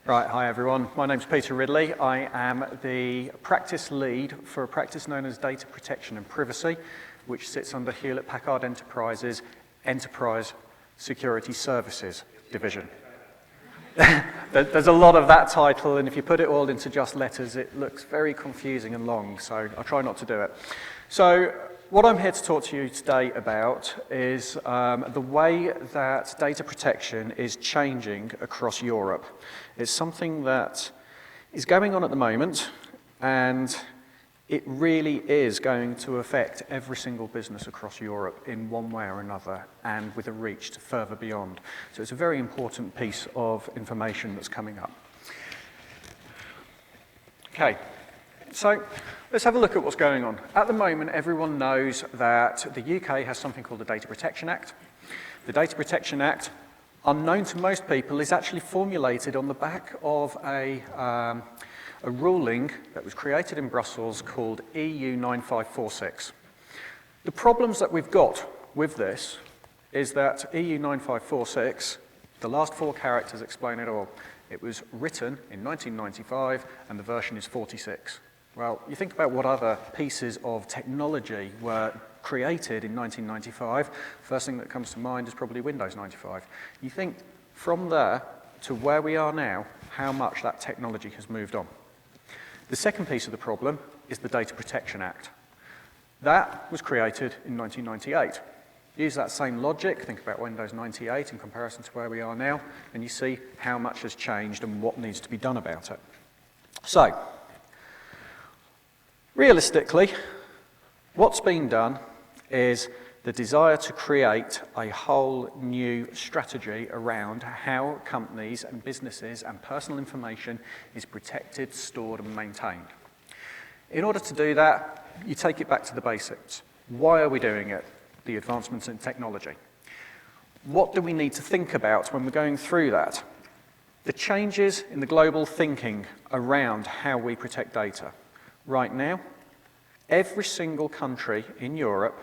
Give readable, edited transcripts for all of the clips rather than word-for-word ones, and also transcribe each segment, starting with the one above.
Right, hi everyone. My name's Peter Ridley. I am the practice lead for a practice known as Data Protection and Privacy, which sits under Hewlett-Packard Enterprise's Enterprise Security Services division. There's a lot of that title, and if you put it all into just letters, it looks very confusing and long, so I'll try not to do it. So what I'm here to talk to you today about is the way that data protection is changing across Europe. It's something that is going on at the moment, and it really is going to affect every single business across Europe in one way or another, and with a reach to further beyond. So it's a very important piece of information that's coming up. Okay, so let's have a look at what's going on. At the moment, everyone knows that the UK has something called the Data Protection Act. The Data Protection Act, unknown to most people, is actually formulated on the back of a ruling that was created in Brussels called EU 9546. The problems that we've got with this is that EU 9546, the last four characters explain it all. It was written in 1995 and the version is 46. Well, you think about what other pieces of technology were created in 1995, first thing that comes to mind is probably Windows 95. You think from there to where we are now, how much that technology has moved on. The second piece of the problem is the Data Protection Act. That was created in 1998. Use that same logic, think about Windows 98 in comparison to where we are now, and you see how much has changed and what needs to be done about it. So, realistically, what's been done is the desire to create a whole new strategy around how companies and businesses and personal information is protected, stored and maintained. In order to do that, you take it back to the basics. Why are we doing it? The advancements in technology. What do we need to think about when we're going through that? The changes in the global thinking around how we protect data. Right now, every single country in Europe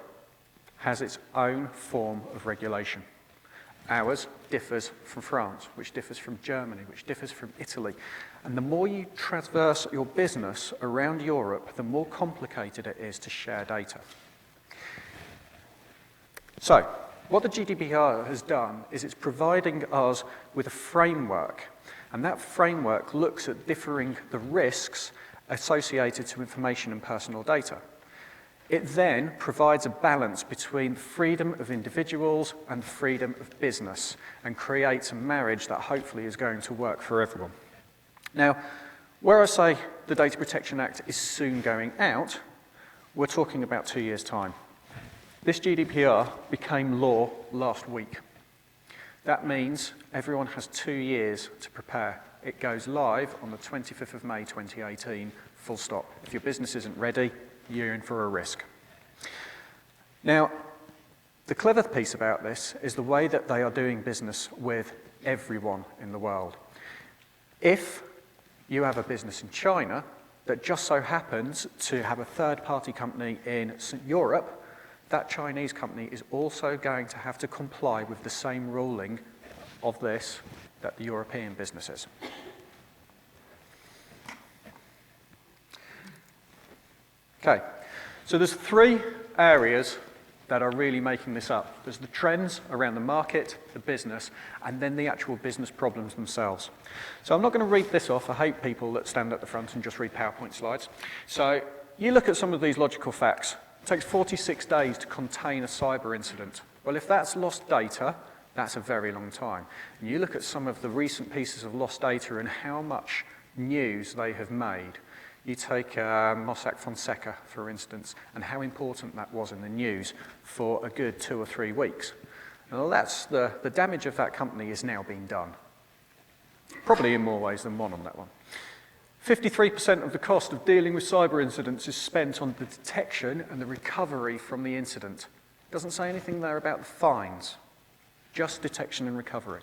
has its own form of regulation. Ours differs from France, which differs from Germany, which differs from Italy. And the more you traverse your business around Europe, the more complicated it is to share data. So, what the GDPR has done is it's providing us with a framework, and that framework looks at differing the risks associated to information and personal data. It then provides a balance between freedom of individuals and freedom of business and creates a marriage that hopefully is going to work for everyone. Now, where I say the Data Protection Act is soon going out, we're talking about 2 years' time. This GDPR became law last week. That means everyone has 2 years to prepare. It goes live on the 25th of May 2018, full stop. If your business isn't ready, you're in for a risk. Now, the clever piece about this is the way that they are doing business with everyone in the world. If you have a business in China that just so happens to have a third-party company in Europe, that Chinese company is also going to have to comply with the same ruling of this that the European business is. Okay, so there's three areas that are really making this up. There's the trends around the market, the business, and then the actual business problems themselves. So I'm not going to read this off. I hate people that stand at the front and just read PowerPoint slides. So you look at some of these logical facts. It takes 46 days to contain a cyber incident. Well, if that's lost data, that's a very long time. And you look at some of the recent pieces of lost data and how much news they have made. You take Mossack Fonseca, for instance, and how important that was in the news for a good 2 or 3 weeks. And that's the damage of that company is now being done. Probably in more ways than one on that one. 53% of the cost of dealing with cyber incidents is spent on the detection and the recovery from the incident. Doesn't say anything there about the fines, just detection and recovery.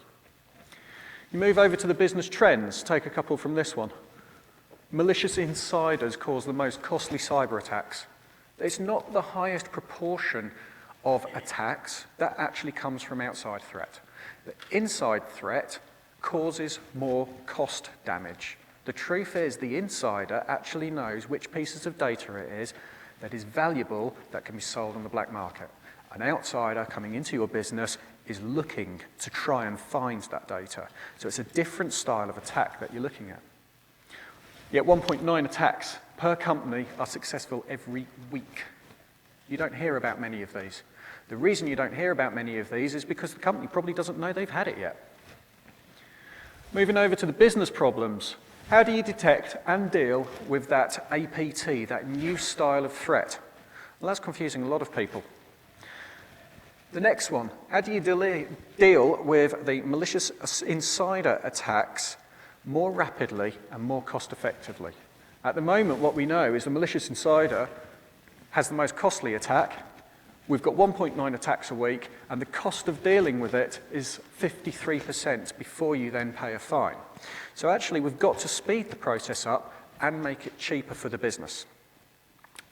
You move over to the business trends, take a couple from this one. Malicious insiders cause the most costly cyber attacks. It's not the highest proportion of attacks that actually comes from outside threat. The inside threat causes more cost damage. The truth is the insider actually knows which pieces of data it is that is valuable that can be sold on the black market. An outsider coming into your business is looking to try and find that data. So it's a different style of attack that you're looking at. Yet 1.9 attacks per company are successful every week. You don't hear about many of these. The reason you don't hear about many of these is because the company probably doesn't know they've had it yet. Moving over to the business problems. How do you detect and deal with that APT, that new style of threat? Well, that's confusing a lot of people. The next one, how do you deal with the malicious insider attacks more rapidly and more cost effectively? At the moment, what we know is the malicious insider has the most costly attack. We've got 1.9 attacks a week, and the cost of dealing with it is 53% before you then pay a fine. So actually, we've got to speed the process up and make it cheaper for the business.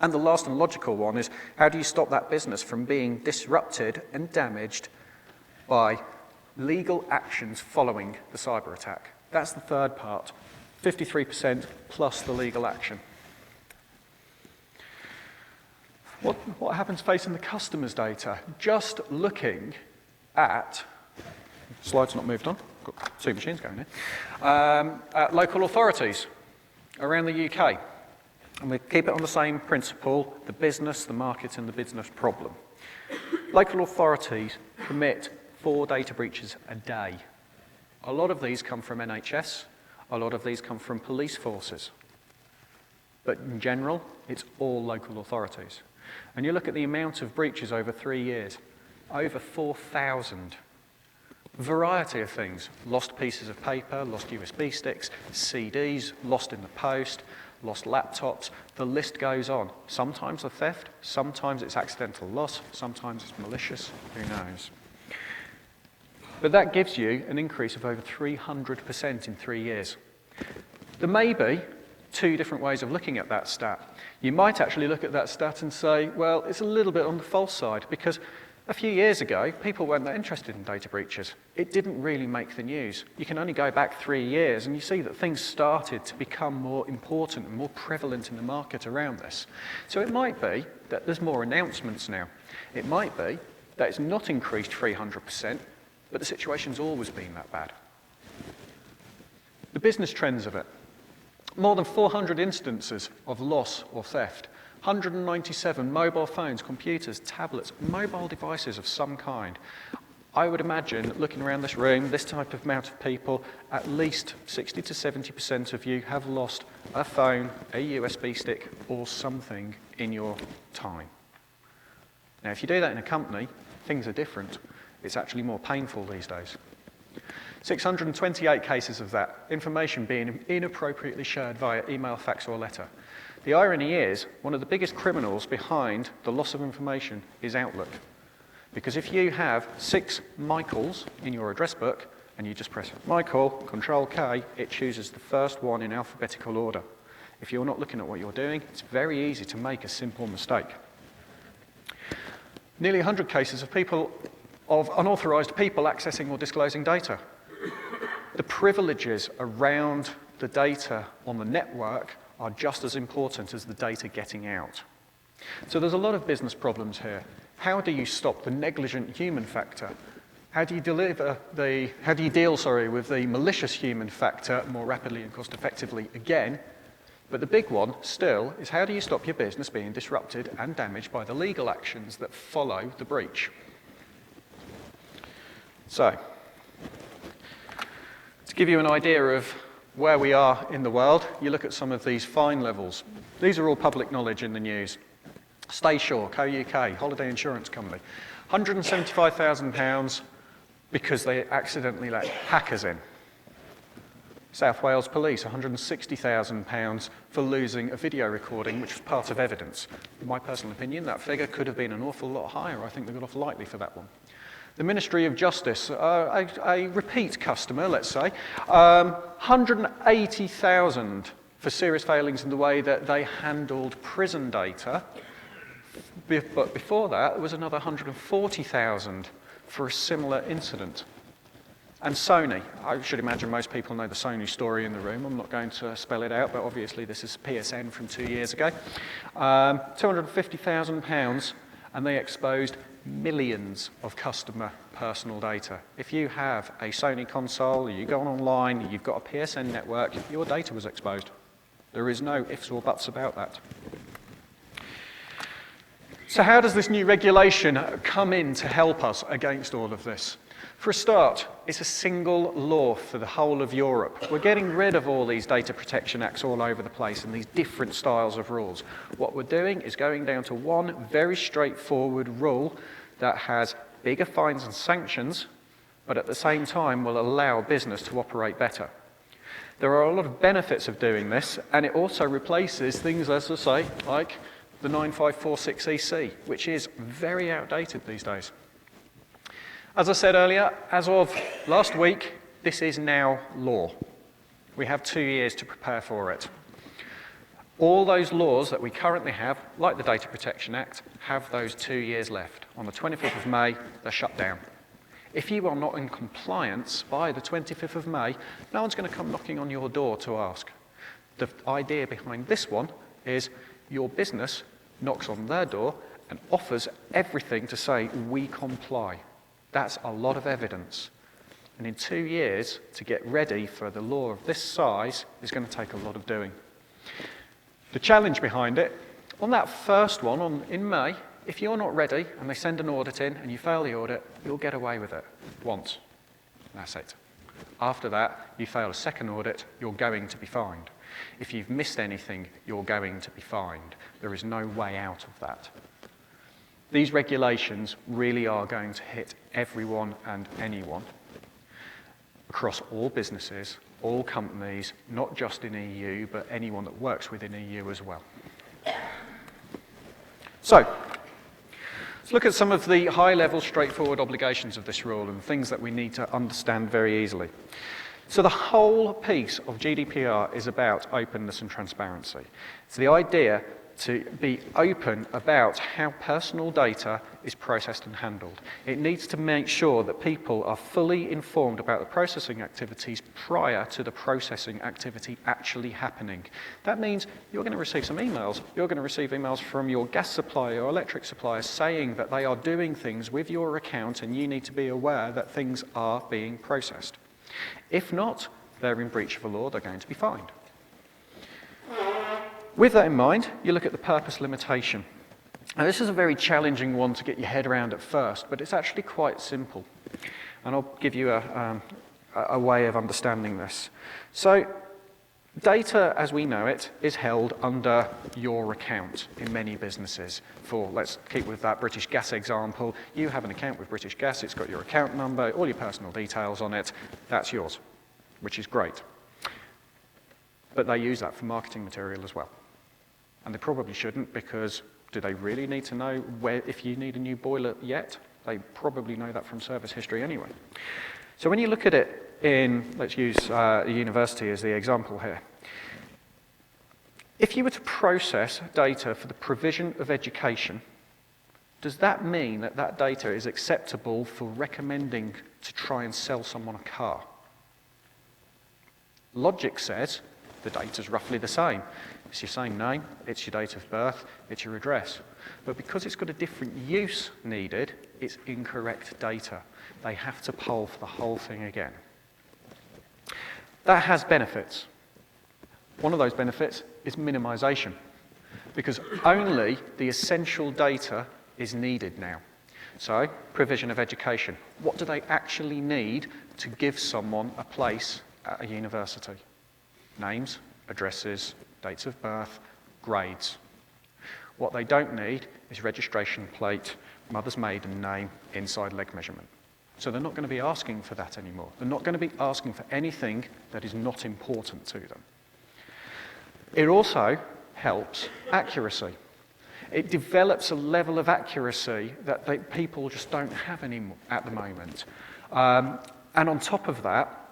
And the last and logical one is, how do you stop that business from being disrupted and damaged by legal actions following the cyber attack? That's the third part, 53% plus the legal action. What happens facing the customer's data? Just looking at, slide's not moved on, got two machines going here, at local authorities around the UK. And we keep it on the same principle, the business, the market, and the business problem. Local authorities commit 4 data breaches a day. A lot of these come from NHS, a lot of these come from police forces. But in general, it's all local authorities. And you look at the amount of breaches over 3 years, over 4,000. Variety of things, lost pieces of paper, lost USB sticks, CDs, lost in the post, lost laptops, the list goes on. Sometimes a theft, sometimes it's accidental loss, sometimes it's malicious, who knows. But that gives you an increase of over 300% in 3 years. There may be 2 different ways of looking at that stat. You might actually look at that stat and say, well, it's a little bit on the false side, because a few years ago, people weren't that interested in data breaches. It didn't really make the news. You can only go back 3 years and you see that things started to become more important and more prevalent in the market around this. So it might be that there's more announcements now. It might be that it's not increased 300%, but the situation's always been that bad. The business trends of it. More than 400 instances of loss or theft, 197 mobile phones, computers, tablets, mobile devices of some kind. I would imagine, looking around this room, this type of amount of people, at least 60 to 70% of you have lost a phone, a USB stick, or something in your time. Now, if you do that in a company, things are different. It's actually more painful these days. 628 cases of that, information being inappropriately shared via email, fax, or letter. The irony is, one of the biggest criminals behind the loss of information is Outlook. Because if you have 6 Michaels in your address book, and you just press Michael, Control K, it chooses the first one in alphabetical order. If you're not looking at what you're doing, it's very easy to make a simple mistake. Nearly 100 cases of unauthorized people accessing or disclosing data. The privileges around the data on the network are just as important as the data getting out. So there's a lot of business problems here. How do you stop the negligent human factor? How do you deal with the malicious human factor more rapidly and cost effectively again? But the big one still is, how do you stop your business being disrupted and damaged by the legal actions that follow the breach? So, to give you an idea of where we are in the world, you look at some of these fine levels. These are all public knowledge in the news. Stayshore, Co-UK, holiday insurance company, £175,000 because they accidentally let hackers in. South Wales Police, £160,000 for losing a video recording which was part of evidence. In my personal opinion, that figure could have been an awful lot higher. I think they got off lightly for that one. The Ministry of Justice, a repeat customer, let's say, £180,000 for serious failings in the way that they handled prison data. But before that, there was another £140,000 for a similar incident. And Sony, I should imagine most people know the Sony story in the room. I'm not going to spell it out, but obviously this is PSN from 2 years ago. £250,000, and they exposed millions of customer personal data. If you have a Sony console, you go online, you've got a PSN network, your data was exposed. There is no ifs or buts about that. So how does this new regulation come in to help us against all of this? For a start, it's a single law for the whole of Europe. We're getting rid of all these data protection acts all over the place and these different styles of rules. What we're doing is going down to one very straightforward rule that has bigger fines and sanctions, but at the same time will allow business to operate better. There are a lot of benefits of doing this, and it also replaces things, as I say, like the 9546EC, which is very outdated these days. As I said earlier, as of last week, this is now law. We have 2 years to prepare for it. All those laws that we currently have, like the Data Protection Act, have those 2 years left. On the 25th of May, they're shut down. If you are not in compliance by the 25th of May, no one's going to come knocking on your door to ask. The idea behind this one is your business knocks on their door and offers everything to say, we comply. That's a lot of evidence. And in 2 years, to get ready for the law of this size is going to take a lot of doing. The challenge behind it, on that first one in May, if you're not ready and they send an audit in and you fail the audit, you'll get away with it once. That's it. After that, you fail a second audit, you're going to be fined. If you've missed anything, you're going to be fined. There is no way out of that. These regulations really are going to hit everyone and anyone across all businesses, all companies, not just in EU, but anyone that works within EU as well. So, let's look at some of the high-level, straightforward obligations of this rule and things that we need to understand very easily. So the whole piece of GDPR is about openness and transparency. It's the idea to be open about how personal data is processed and handled. It needs to make sure that people are fully informed about the processing activities prior to the processing activity actually happening. That means you're going to receive some emails. You're going to receive emails from your gas supplier or electric supplier saying that they are doing things with your account and you need to be aware that things are being processed. If not, they're in breach of a law, they're going to be fined. With that in mind, you look at the purpose limitation. Now, this is a very challenging one to get your head around at first, but it's actually quite simple. And I'll give you a way of understanding this. So, data, as we know it, is held under your account in many businesses. Let's keep with that British Gas example. You have an account with British Gas, it's got your account number, all your personal details on it. That's yours, which is great. But they use that for marketing material as well. And they probably shouldn't, because do they really need to know if you need a new boiler yet? They probably know that from service history anyway. So when you look at it let's use a university as the example here. If you were to process data for the provision of education, does that mean that that data is acceptable for recommending to try and sell someone a car? Logic says the data's roughly the same. It's your same name, it's your date of birth, it's your address. But because it's got a different use needed, it's incorrect data. They have to poll for the whole thing again. That has benefits. One of those benefits is minimization, because only the essential data is needed now. So, provision of education. What do they actually need to give someone a place at a university? Names, addresses, dates of birth, grades. What they don't need is registration plate, mother's maiden name, inside leg measurement. So they're not going to be asking for that anymore. They're not going to be asking for anything that is not important to them. It also helps accuracy. It develops a level of accuracy that people just don't have anymore at the moment. And on top of that,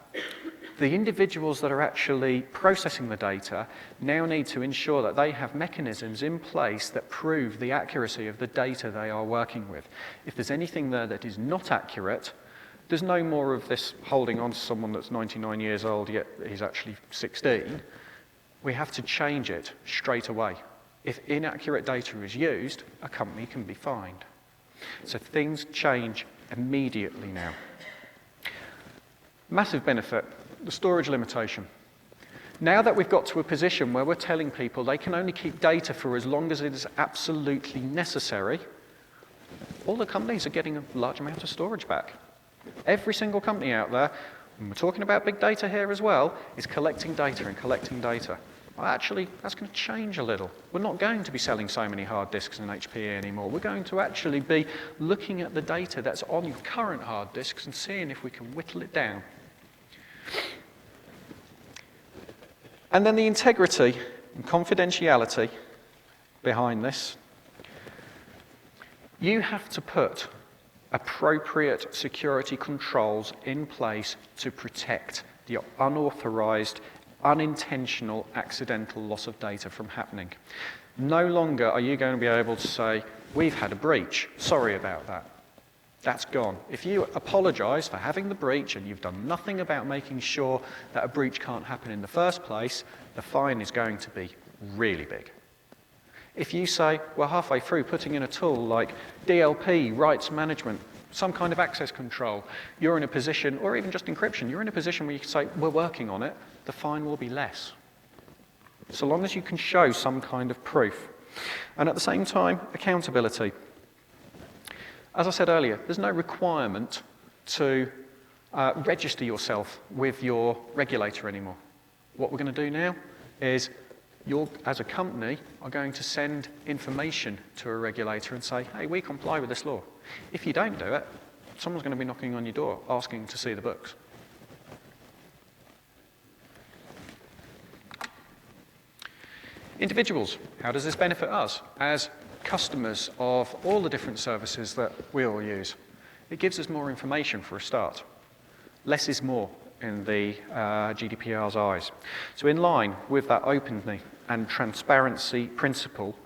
the individuals that are actually processing the data now need to ensure that they have mechanisms in place that prove the accuracy of the data they are working with. If there's anything there that is not accurate, There's no more of this holding on to someone that's 99 years old, yet he's actually 16. We have to change it straight away. If inaccurate data is used, a company can be fined. So things change immediately now. Massive benefit, the storage limitation. Now that we've got to a position where we're telling people they can only keep data for as long as it is absolutely necessary, all the companies are getting a large amount of storage back. Every single company out there, and we're talking about big data here as well, is collecting data and collecting data. Well, actually, that's going to change a little. We're not going to be selling so many hard disks in HPE anymore. We're going to actually be looking at the data that's on your current hard disks and seeing if we can whittle it down. And then the integrity and confidentiality behind this. You have to put appropriate security controls in place to protect the unauthorized, unintentional, accidental loss of data from happening. No longer are you going to be able to say, we've had a breach, sorry about that. That's gone. If you apologize for having the breach and you've done nothing about making sure that a breach can't happen in the first place, the fine is going to be really big. If you say, we're halfway through putting in a tool like DLP, rights management, some kind of access control, you're in a position, or even just encryption, you're in a position where you can say, we're working on it, the fine will be less. So long as you can show some kind of proof. And at the same time, accountability. As I said earlier, there's no requirement to register yourself with your regulator anymore. What we're going to do now is you, as a company, are going to send information to a regulator and say, hey, we comply with this law. If you don't do it, someone's going to be knocking on your door asking to see the books. Individuals, how does this benefit us as customers of all the different services that we all use? It gives us more information for a start. Less is more in the GDPR's eyes. So in line with that openness and transparency principle,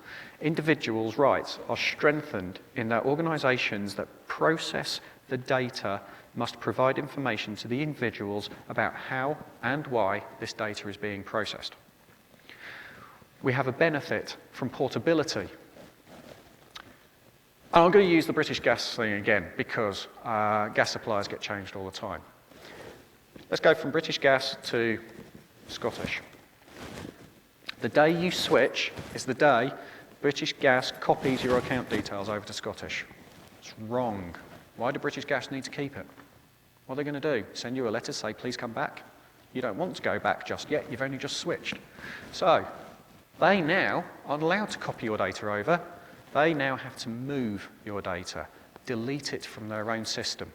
individuals' rights are strengthened in that organisations that process the data must provide information to the individuals about how and why this data is being processed. We have a benefit from portability. And I'm going to use the British Gas thing again because gas suppliers get changed all the time. Let's go from British Gas to Scottish. The day you switch is the day British Gas copies your account details over to Scottish. It's wrong. Why do British Gas need to keep it? What are they going to do? Send you a letter, say, please come back? You don't want to go back just yet. You've only just switched. So they now aren't allowed to copy your data over. They now have to move your data, delete it from their own system.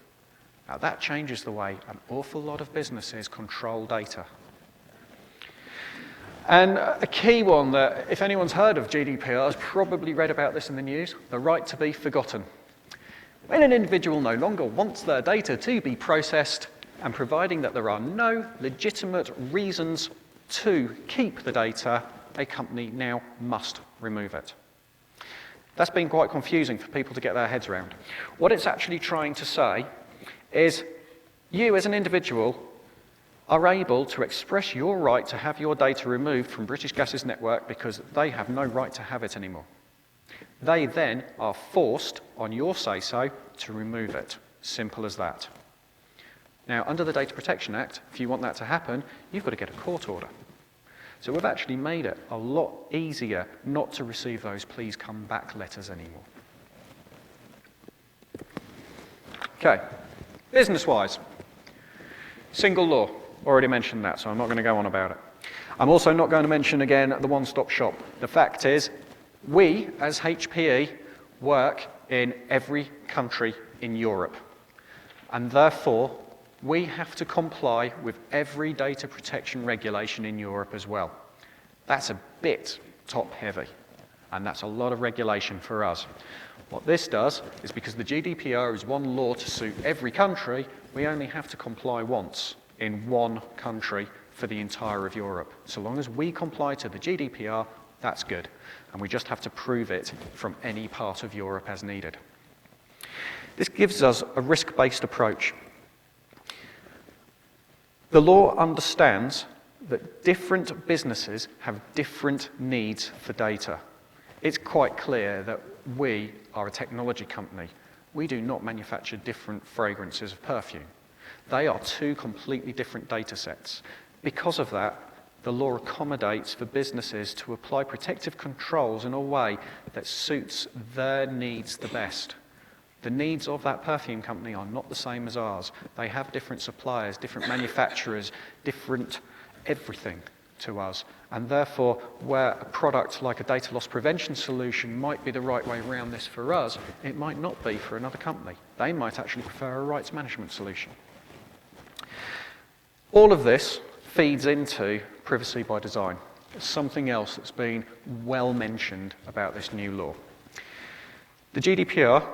Now that changes the way an awful lot of businesses control data. And a key one that, if anyone's heard of GDPR, has probably read about this in the news, the right to be forgotten. When an individual no longer wants their data to be processed, and providing that there are no legitimate reasons to keep the data, a company now must remove it. That's been quite confusing for people to get their heads around. What it's actually trying to say is you as an individual are able to express your right to have your data removed from British Gas's network because they have no right to have it anymore. They then are forced, on your say-so, to remove it. Simple as that. Now, under the Data Protection Act, if you want that to happen, you've got to get a court order. So we've actually made it a lot easier not to receive those please come back letters anymore. Okay, business-wise, single law. Already mentioned that, so I'm not going to go on about it. I'm also not going to mention again the one-stop shop. The fact is, we, as HPE, work in every country in Europe. And therefore, we have to comply with every data protection regulation in Europe as well. That's a bit top-heavy, and that's a lot of regulation for us. What this does is because the GDPR is one law to suit every country, we only have to comply once in one country for the entire of Europe. So long as we comply to the GDPR, that's good. And we just have to prove it from any part of Europe as needed. This gives us a risk-based approach. The law understands that different businesses have different needs for data. It's quite clear that we are a technology company. We do not manufacture different fragrances of perfume. They are two completely different data sets. Because of that, the law accommodates for businesses to apply protective controls in a way that suits their needs the best. The needs of that perfume company are not the same as ours. They have different suppliers, different manufacturers, different everything to us. And therefore, where a product like a data loss prevention solution might be the right way around this for us, it might not be for another company. They might actually prefer a rights management solution. All of this feeds into privacy by design. It's something else that's been well mentioned about this new law. The GDPR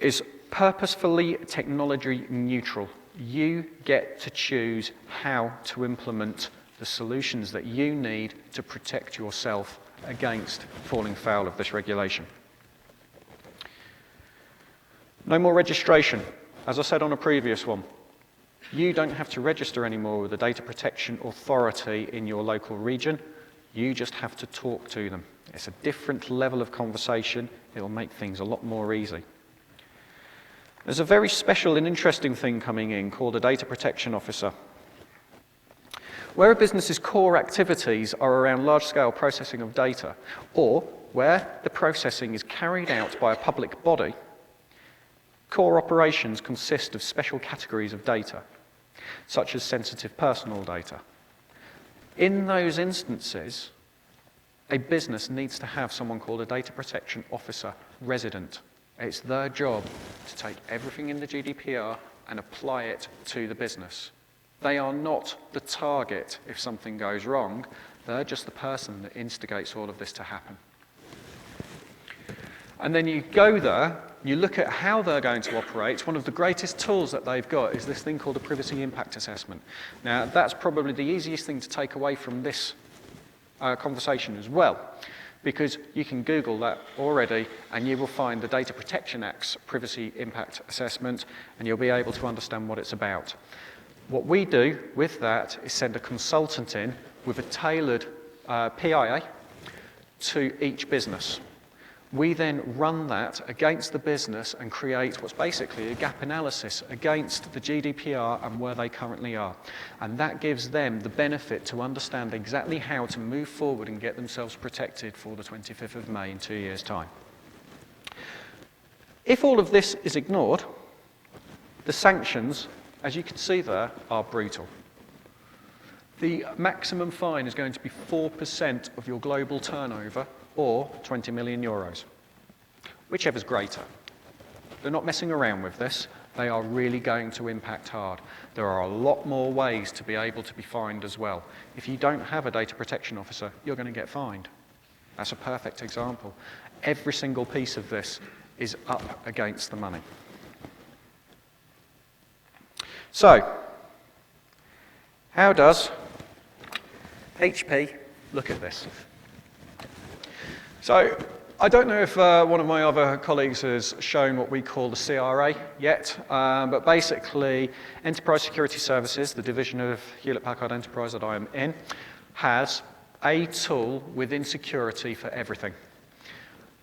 is purposefully technology neutral. You get to choose how to implement the solutions that you need to protect yourself against falling foul of this regulation. No more registration. As I said on a previous one, you don't have to register anymore with the Data Protection Authority in your local region. You just have to talk to them. It's a different level of conversation. It'll make things a lot more easy. There's a very special and interesting thing coming in called a Data Protection Officer. Where a business's core activities are around large-scale processing of data, or where the processing is carried out by a public body, core operations consist of special categories of data, such as sensitive personal data. In those instances, a business needs to have someone called a Data Protection Officer resident. It's their job to take everything in the GDPR and apply it to the business. They are not the target if something goes wrong. They're just the person that instigates all of this to happen. And then you go there, you look at how they're going to operate. One of the greatest tools that they've got is this thing called a privacy impact assessment. Now, that's probably the easiest thing to take away from this conversation as well, because you can Google that already and you will find the Data Protection Act's privacy impact assessment and you'll be able to understand what it's about. What we do with that is send a consultant in with a tailored PIA to each business. We then run that against the business and create what's basically a gap analysis against the GDPR and where they currently are. And that gives them the benefit to understand exactly how to move forward and get themselves protected for the 25th of May in 2 years' time. If all of this is ignored, the sanctions, as you can see there, are brutal. The maximum fine is going to be 4% of your global turnover, or 20 million euros, whichever's greater. They're not messing around with this. They are really going to impact hard. There are a lot more ways to be able to be fined as well. If you don't have a data protection officer, you're going to get fined. That's a perfect example. Every single piece of this is up against the money. So, how does HP look at this? So, I don't know if one of my other colleagues has shown what we call the CRA yet, but basically Enterprise Security Services, the division of Hewlett-Packard Enterprise that I am in, has a tool within security for everything.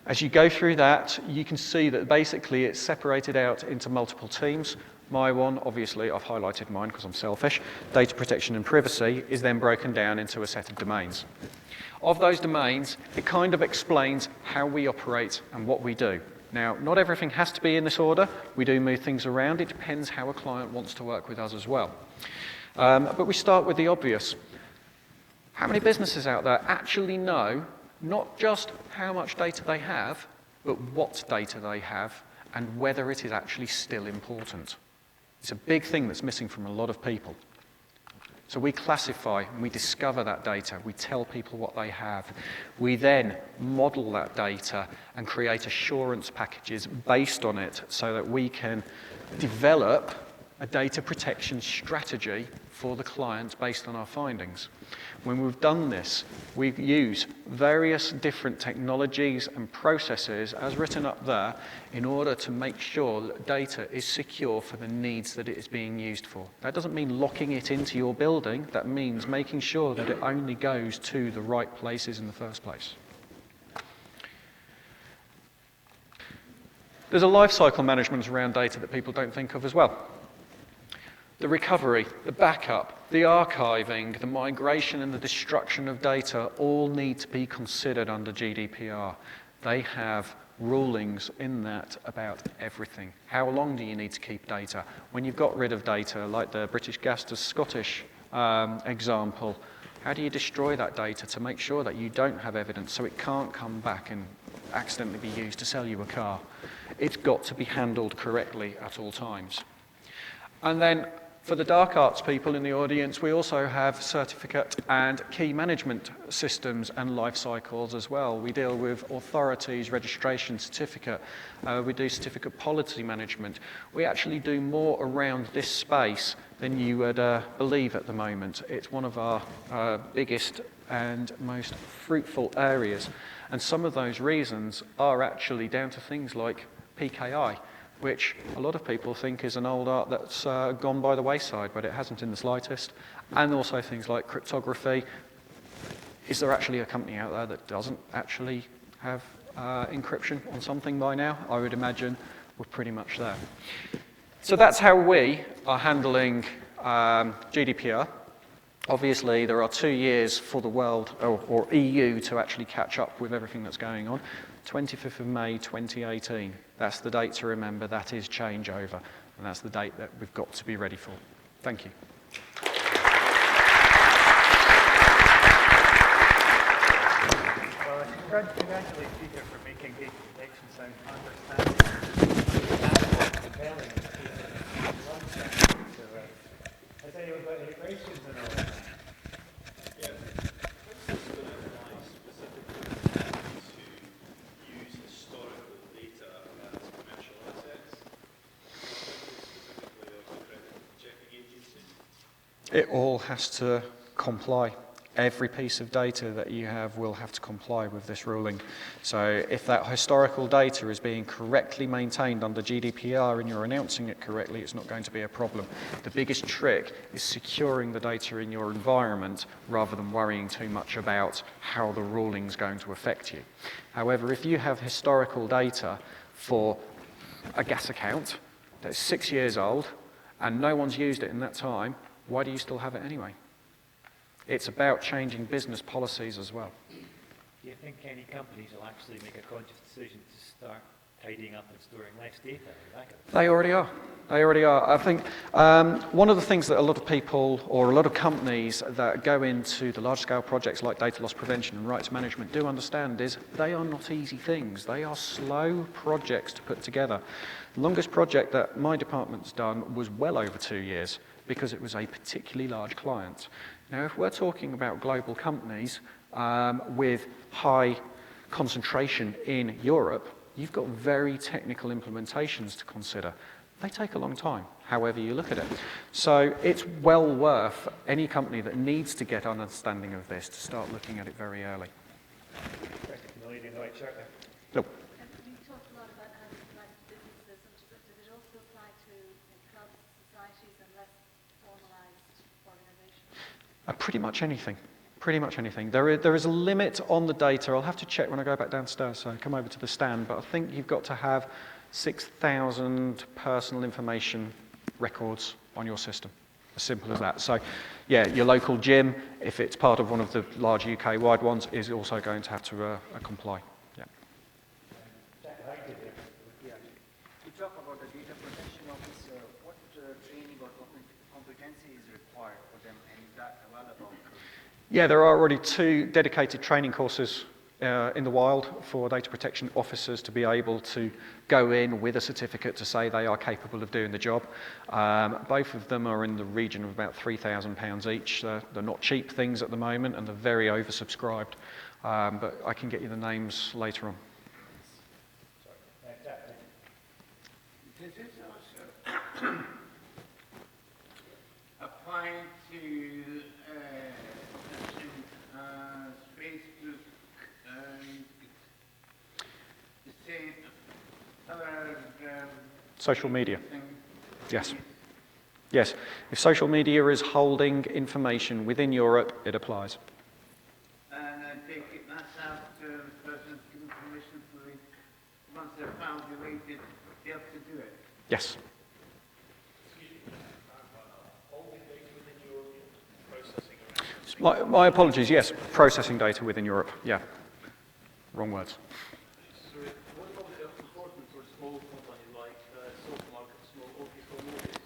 As you go through that, you can see that basically it's separated out into multiple teams. My one, obviously, I've highlighted mine because I'm selfish, data protection and privacy, is then broken down into a set of domains. Of those domains, it kind of explains how we operate and what we do. Now, not everything has to be in this order. We do move things around. It depends how a client wants to work with us as well. But we start with the obvious. How many businesses out there actually know not just how much data they have, but what data they have and whether it is actually still important? It's a big thing that's missing from a lot of people. So we classify and we discover that data. We tell people what they have. We then model that data and create assurance packages based on it so that we can develop a data protection strategy for the client based on our findings. When we've done this, we've used various different technologies and processes, as written up there, in order to make sure that data is secure for the needs that it is being used for. That doesn't mean locking it into your building. That means making sure that it only goes to the right places in the first place. There's a life cycle management around data that people don't think of as well. The recovery, the backup, the archiving, the migration and the destruction of data all need to be considered under GDPR. They have rulings in that about everything. How long do you need to keep data? When you've got rid of data, like the British Gas to Scottish example, how do you destroy that data to make sure that you don't have evidence so it can't come back and accidentally be used to sell you a car? It's got to be handled correctly at all times. And then for the dark arts people in the audience, we also have certificate and key management systems and life cycles as well. We deal with authorities, registration, certificate. We do certificate policy management. We actually do more around this space than you would believe at the moment. It's one of our biggest and most fruitful areas. And some of those reasons are actually down to things like PKI, which a lot of people think is an old art that's gone by the wayside, but it hasn't in the slightest. And also things like cryptography. Is there actually a company out there that doesn't actually have encryption on something by now? I would imagine we're pretty much there. So that's how we are handling GDPR. Obviously, there are 2 years for the world, or EU, to actually catch up with everything that's going on. 25th of May 2018. That's the date to remember. That is changeover. And that's the date that we've got to be ready for. Thank you. Well, I congratulate Peter for making data protection sound understanding, compelling. So, has anyone got any questions on all that? Yeah. This is going to apply specifically to use historical data as commercial assets, specifically of the credit checking agency. It all has to comply. Every piece of data that you have will have to comply with this ruling. So if that historical data is being correctly maintained under GDPR and you're announcing it correctly, it's not going to be a problem. The biggest trick is securing the data in your environment rather than worrying too much about how the ruling's going to affect you. However, if you have historical data for a gas account that's 6 years old and no one's used it in that time, why do you still have it anyway? It's about changing business policies as well. Do you think any companies will actually make a conscious decision to start tidying up and storing less data? They already are. They already are. I think one of the things that a lot of people or a lot of companies that go into the large-scale projects like data loss prevention and rights management do understand is they are not easy things. They are slow projects to put together. The longest project that my department's done was well over 2 years because it was a particularly large client. Now, if we're talking about global companies with high concentration in Europe, you've got very technical implementations to consider. They take a long time, however you look at it. So it's well worth any company that needs to get an understanding of this to start looking at it very early. The lady in the white shirt there. Look. You talked a lot about how it applies to businesses, but does it also apply to clubs, societies, and less formalised organisations? Pretty much anything. Pretty much anything. There is a limit on the data. I'll have to check when I go back downstairs, so come over to the stand, but I think you've got to have 6,000 personal information records on your system. As simple as that. So, yeah, your local gym, if it's part of one of the large UK-wide ones, is also going to have to comply. Yeah. You talk about the data protection officer. What training or competency is required for them, and is that available? Yeah, there are already 2 dedicated training courses in the wild for data protection officers to be able to go in with a certificate to say they are capable of doing the job. Both of them are in the region of about £3,000 each. They're not cheap things at the moment, and they're very oversubscribed. But I can get you the names later on. This is also Social media. Yes. Yes. If social media is holding information within Europe, it applies. And I take it that's how the person's given permission for it, once they're found related, they have to do it. Yes. My apologies, yes, processing data within Europe, yeah. Wrong words. Sorry, what about the enforcement for small companies like soft market, small office or mortgage?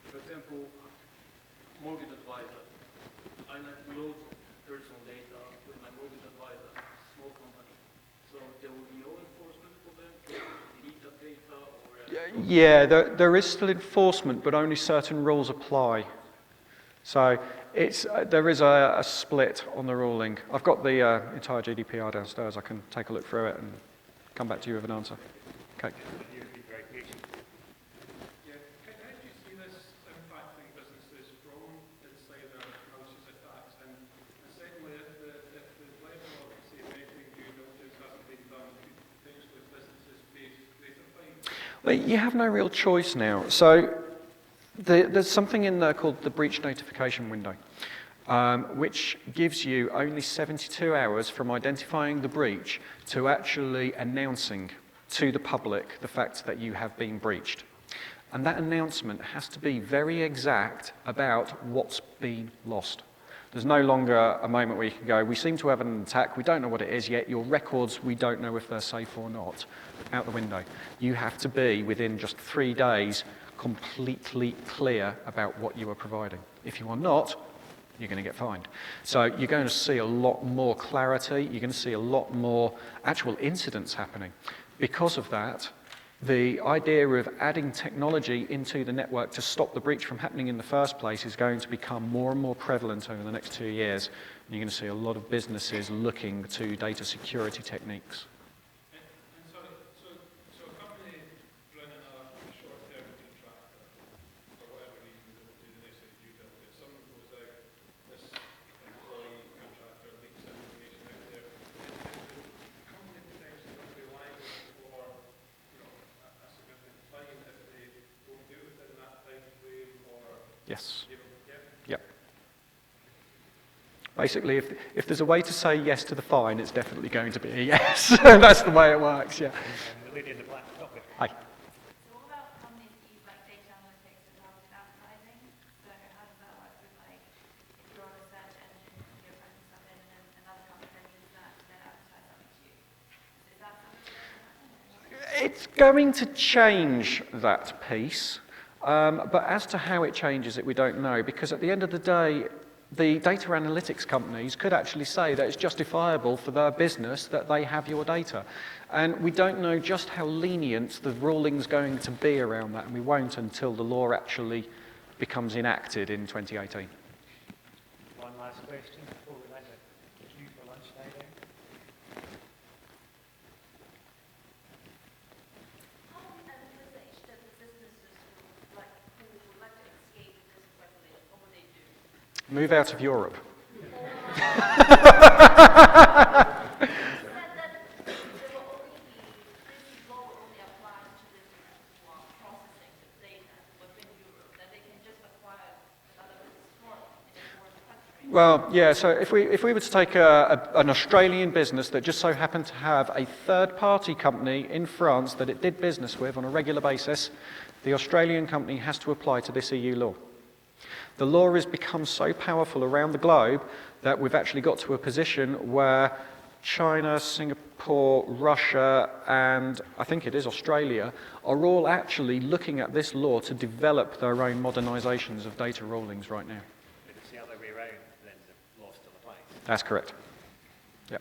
For example, mortgage advisor. I have loads of personal data with my mortgage advisor, small company. So there will be no enforcement for them to delete that data or... Yeah, there is still enforcement, but only certain rules apply. So there is a split on the ruling. I've got the entire GDPR downstairs. I can take a look through it and come back to you with an answer. Okay. You've been very patient. Yeah, how do you see this impacting businesses from insider malicious attacks? And secondly, if the level of, say, vetting due diligence hasn't been done, could potentially businesses face greater fines? Well, you have no real choice now. So there's something in there called the breach notification window, which gives you only 72 hours from identifying the breach to actually announcing to the public the fact that you have been breached. And that announcement has to be very exact about what's been lost. There's no longer a moment where you can go, we seem to have an attack, we don't know what it is yet, your records, we don't know if they're safe or not, out the window. You have to be, within just 3 days, completely clear about what you are providing. If you are not, you're going to get fined. So you're going to see a lot more clarity, you're going to see a lot more actual incidents happening. Because of that, the idea of adding technology into the network to stop the breach from happening in the first place is going to become more and more prevalent over the next 2 years. And you're going to see a lot of businesses looking to data security techniques. And so a company running a short-term contractor, for whatever reason, they don't do the necessary due diligence. Someone goes out, this employee contractor leaks information out there. Is the company potentially going to be liable for, a significant fine if they don't do it within that time frame, or? Yes. Yeah. Yep. Basically, if there's a way to say yes to the fine, it's definitely going to be a yes. That's the way it works, yeah. And the lady in the black top there. Hi. So what about companies that use like data analytics and targeted advertising? So how does that work with like, if you're on a search engine, you're putting stuff in and then another company then uses that to then advertise something to you? Is that something? It's going to change that piece, but as to how it changes it, we don't know, because at the end of the day, the data analytics companies could actually say that it's justifiable for their business that they have your data. And we don't know just how lenient the ruling's going to be around that, and we won't until the law actually becomes enacted in 2018. One last question before we let the queue for lunch die down. How envisage that the businesses who would like to escape this regulation, what would they do? Move out of Europe. You said that this law only applies to businesses who are processing the data within Europe, that they can just acquire another business from in a foreign country. Well, yeah, so if we were to take an Australian business that just so happened to have a third-party company in France that it did business with on a regular basis, the Australian company has to apply to this EU law. The law has become so powerful around the globe that we've actually got to a position where China, Singapore, Russia, and I think it is Australia, are all actually looking at this law to develop their own modernizations of data rulings right now. If it's the other way around, then the law still applies. That's correct. Yeah.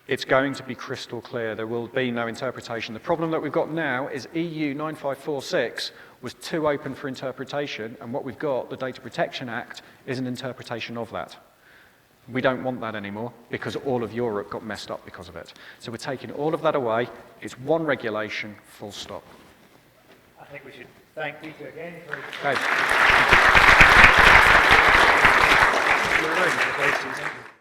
It's going to be crystal clear. There will be no interpretation. The problem that we've got now is EU 9546 was too open for interpretation, and what we've got, the Data Protection Act, is an interpretation of that. We don't want that anymore because all of Europe got messed up because of it. So we're taking all of that away. It's one regulation, full stop. I think we should thank Peter again for Okay. your